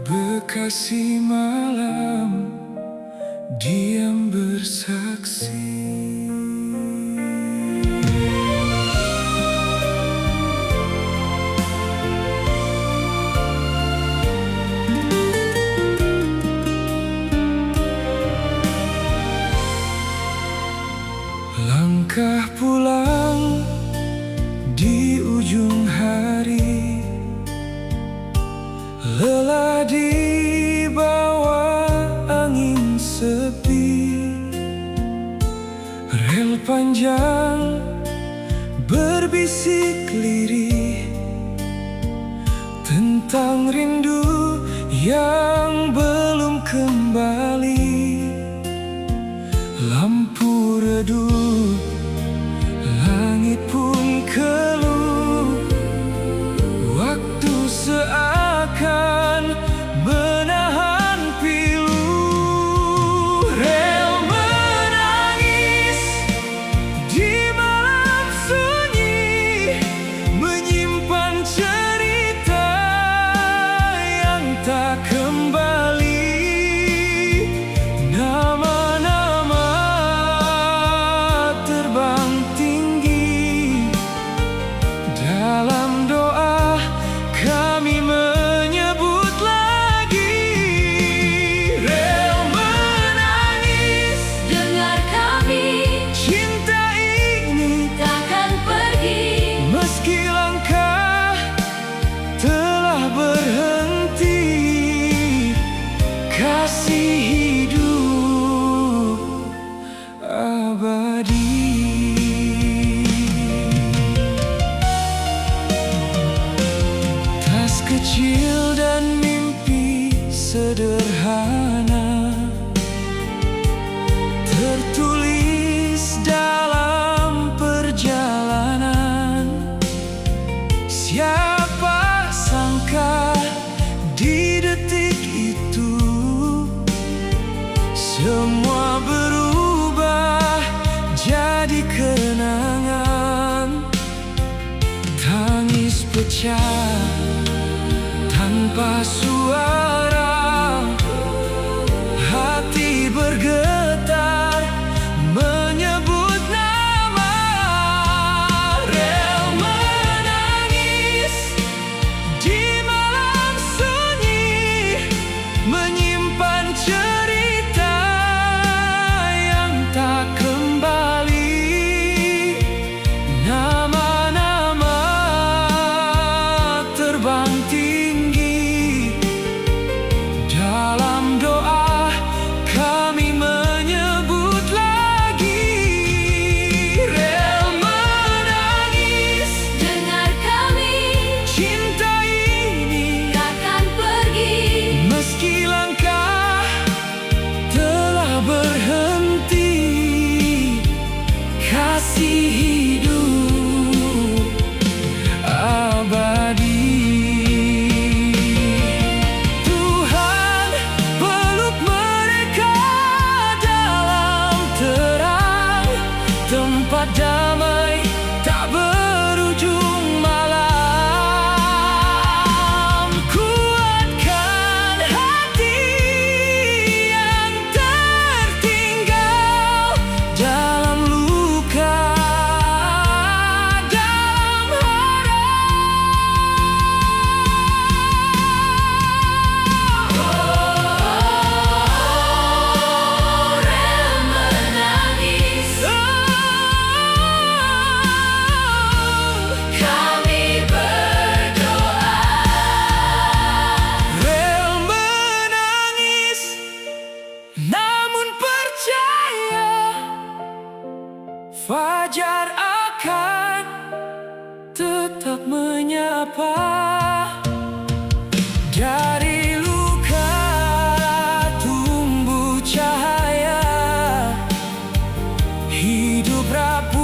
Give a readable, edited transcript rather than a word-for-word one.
Bekasi malam diam bersaksi. Langkah pulang di ujung hari, lelah di bawah angin sepi. Rel panjang berbisik lirih tentang rindu yang belum kembali. Lampu redup, langit pun keluh. Waktu seakan menahan pilu. Rel menangis di malam sunyi, menyimpan cerita yang tak kembali. Nama-nama terbang tinggi, dalam doa kami menyebut lagi. Rel menangis, Dengar kami, cinta ini takkan pergi. meski langkah telah berhenti. Kasih hidup abadi. Tas kecil dan mimpi sederhana tertulis dalam perjalanan. Siapa sangka di detik itu semua berubah jadi kenangan. Tangis pecah tanpa suara, hati bergetar menyebut nama. Rel menangis di malam sunyi, menyimpan cerita yang tak kembali. Nama-nama terbang tinggi, dalam doa kami menyebut lagi. Rel menangis, Dengar kami, cinta ini takkan pergi. meski langkah telah berhenti. Kasih hidup abadi. Tuhan peluk mereka dalam terang, tempat damai tak berujung malam. Kuatkan hati yang tertinggal dalam luka, dalam Rel menangis, kami berdoa. Rel menangis, namun percaya fajar akan tetap menyapa. Dari luka tumbuh cahaya, hidup rapuh